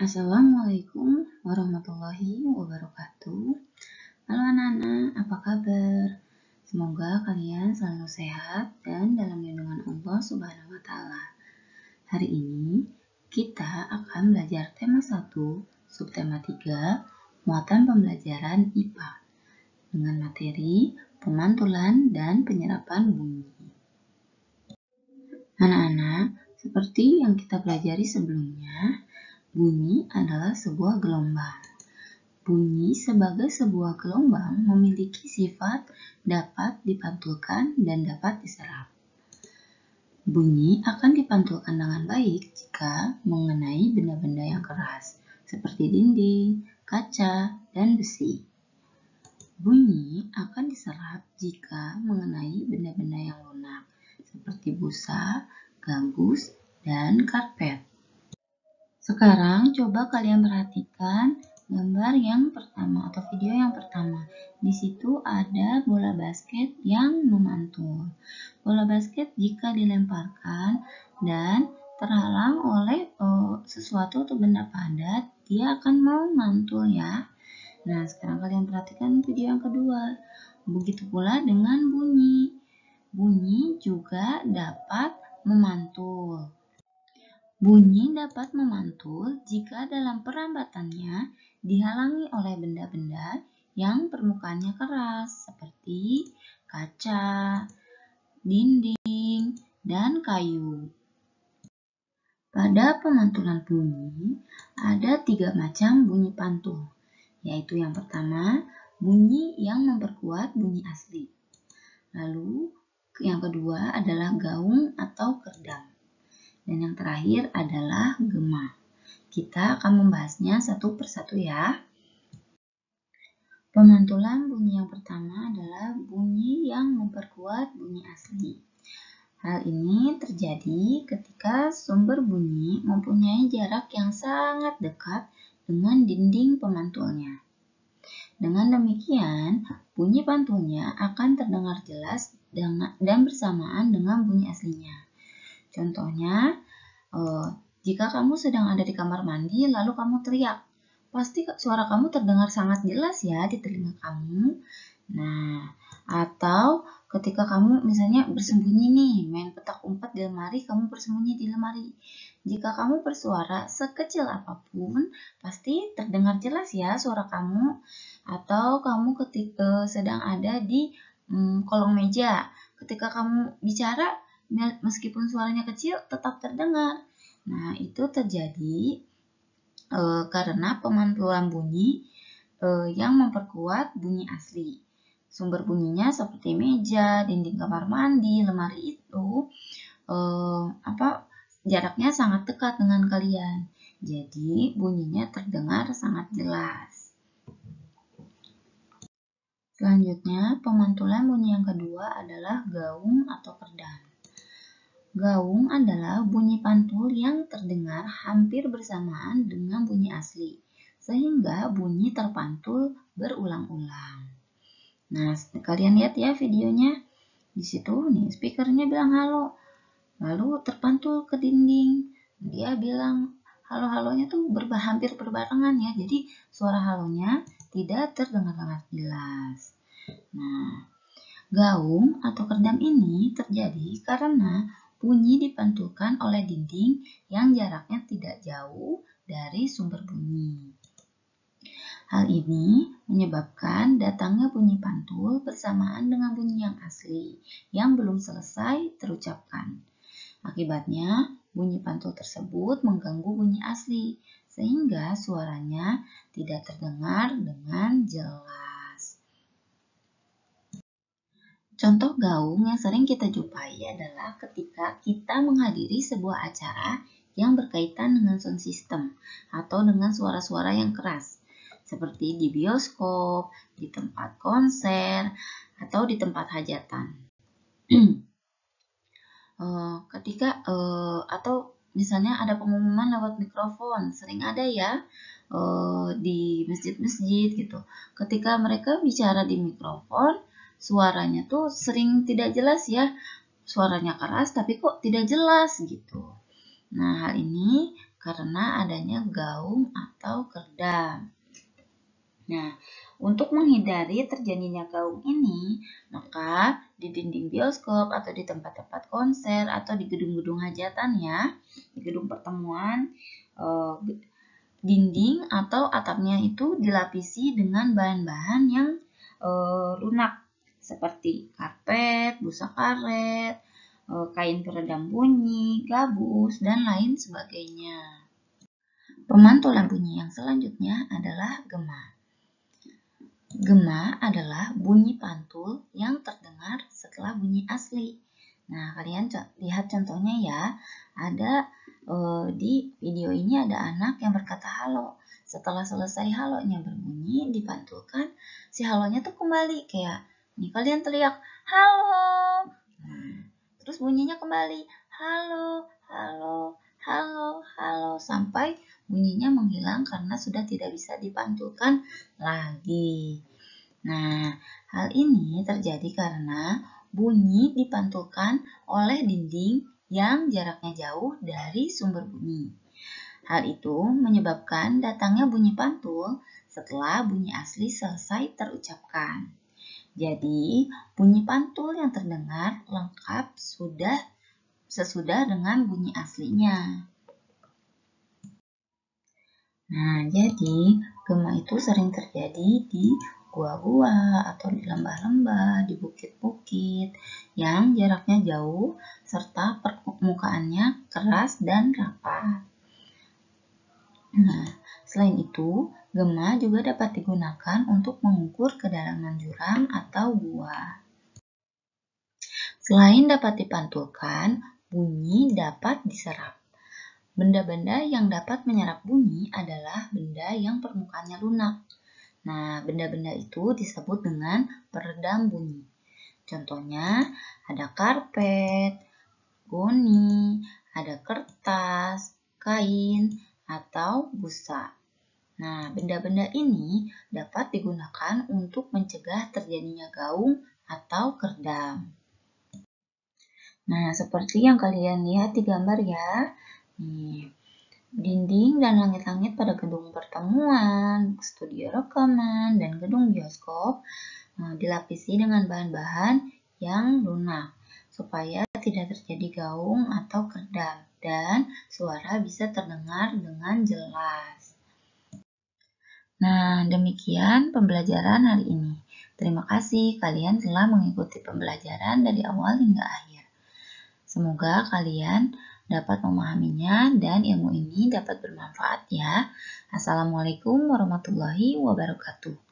Assalamualaikum warahmatullahi wabarakatuh. Halo anak-anak, apa kabar? Semoga kalian selalu sehat dan dalam lindungan Allah Subhanahu wa taala. Hari ini kita akan belajar tema 1, subtema 3, muatan pembelajaran IPA dengan materi pemantulan dan penyerapan bunyi. Anak-anak, seperti yang kita pelajari sebelumnya, bunyi adalah sebuah gelombang. Bunyi sebagai sebuah gelombang memiliki sifat dapat dipantulkan dan dapat diserap. Bunyi akan dipantulkan dengan baik jika mengenai benda-benda yang keras, seperti dinding, kaca, dan besi. Bunyi akan diserap jika mengenai benda-benda yang lunak, seperti busa, gabus, dan karpet. Sekarang coba kalian perhatikan gambar yang pertama atau video yang pertama. Di situ ada bola basket yang memantul. Bola basket jika dilemparkan dan terhalang oleh sesuatu atau benda padat, dia akan memantul ya. Nah, sekarang kalian perhatikan video yang kedua. Begitu pula dengan bunyi. Bunyi juga dapat memantul. Bunyi dapat memantul jika dalam perambatannya dihalangi oleh benda-benda yang permukaannya keras, seperti kaca, dinding, dan kayu. Pada pemantulan bunyi, ada 3 macam bunyi pantul, yaitu yang pertama, bunyi yang memperkuat bunyi asli. Lalu, yang kedua adalah gaung atau kerdam. Dan yang terakhir adalah gema. Kita akan membahasnya satu persatu ya. Pemantulan bunyi yang pertama adalah bunyi yang memperkuat bunyi asli. Hal ini terjadi ketika sumber bunyi mempunyai jarak yang sangat dekat dengan dinding pemantulnya. Dengan demikian, bunyi pantulnya akan terdengar jelas dan bersamaan dengan bunyi aslinya. Contohnya, jika kamu sedang ada di kamar mandi lalu kamu teriak, pasti suara kamu terdengar sangat jelas ya di telinga kamu. Nah, atau ketika kamu misalnya bersembunyi nih, main petak umpet di lemari, kamu bersembunyi di lemari. Jika kamu bersuara sekecil apapun, pasti terdengar jelas ya suara kamu. Atau kamu ketika sedang ada di kolong meja, ketika kamu bicara, meskipun suaranya kecil, tetap terdengar. Nah, itu terjadi karena pemantulan bunyi yang memperkuat bunyi asli. Sumber bunyinya seperti meja, dinding kamar mandi, lemari itu jaraknya sangat dekat dengan kalian. Jadi, bunyinya terdengar sangat jelas. Selanjutnya, pemantulan bunyi yang kedua adalah gaung atau kerdam. Gaung adalah bunyi pantul yang terdengar hampir bersamaan dengan bunyi asli, sehingga bunyi terpantul berulang-ulang. Nah, kalian lihat ya videonya. Di situ nih speakernya bilang halo, lalu terpantul ke dinding. Dia bilang halo-halonya tuh hampir berbarengan ya, jadi suara halonya tidak terdengar dengan jelas. Nah, gaung atau kerdam ini terjadi karena bunyi dipantulkan oleh dinding yang jaraknya tidak jauh dari sumber bunyi. Hal ini menyebabkan datangnya bunyi pantul bersamaan dengan bunyi yang asli yang belum selesai terucapkan. Akibatnya, bunyi pantul tersebut mengganggu bunyi asli, sehingga suaranya tidak terdengar dengan jelas. Contoh gaung yang sering kita jumpai adalah ketika kita menghadiri sebuah acara yang berkaitan dengan sound system atau dengan suara-suara yang keras, seperti di bioskop, di tempat konser, atau di tempat hajatan. Atau misalnya ada pengumuman lewat mikrofon, sering ada ya di masjid-masjid gitu. Ketika mereka bicara di mikrofon, suaranya tuh sering tidak jelas ya, suaranya keras tapi kok tidak jelas gitu. Nah, hal ini karena adanya gaung atau kerdam. Nah, untuk menghindari terjadinya gaung ini, maka di dinding bioskop atau di tempat-tempat konser atau di gedung-gedung hajatan ya, di gedung pertemuan, dinding atau atapnya itu dilapisi dengan bahan-bahan yang lunak seperti karpet, busa karet, kain peredam bunyi, gabus, dan lain sebagainya. Pemantulan bunyi yang selanjutnya adalah gema. Gema adalah bunyi pantul yang terdengar setelah bunyi asli. Nah, kalian lihat contohnya ya. Ada di video ini ada anak yang berkata halo. Setelah selesai halonya berbunyi, dipantulkan, si halonya tuh kembali kayak nih kalian teriak halo. Nah, terus bunyinya kembali halo, halo, halo, halo sampai bunyinya menghilang karena sudah tidak bisa dipantulkan lagi. Nah, hal ini terjadi karena bunyi dipantulkan oleh dinding yang jaraknya jauh dari sumber bunyi. Hal itu menyebabkan datangnya bunyi pantul setelah bunyi asli selesai terucapkan. Jadi, bunyi pantul yang terdengar lengkap sesudah dengan bunyi aslinya. Nah, jadi gema itu sering terjadi di gua-gua atau di lembah-lembah, di bukit-bukit yang jaraknya jauh serta permukaannya keras dan rapat. Nah, selain itu, gema juga dapat digunakan untuk mengukur kedalaman jurang atau gua. Selain dapat dipantulkan, bunyi dapat diserap. Benda-benda yang dapat menyerap bunyi adalah benda yang permukaannya lunak. Nah, benda-benda itu disebut dengan peredam bunyi. Contohnya, ada karpet, goni, ada kertas, kain, atau busa. Nah, benda-benda ini dapat digunakan untuk mencegah terjadinya gaung atau kerdam. Nah, seperti yang kalian lihat di gambar ya. Nih, dinding dan langit-langit pada gedung pertemuan, studio rekaman, dan gedung bioskop dilapisi dengan bahan-bahan yang lunak supaya tidak terjadi gaung atau kerdam dan suara bisa terdengar dengan jelas. Nah, demikian pembelajaran hari ini. Terima kasih kalian telah mengikuti pembelajaran dari awal hingga akhir. Semoga kalian dapat memahaminya dan ilmu ini dapat bermanfaat ya. Assalamualaikum warahmatullahi wabarakatuh.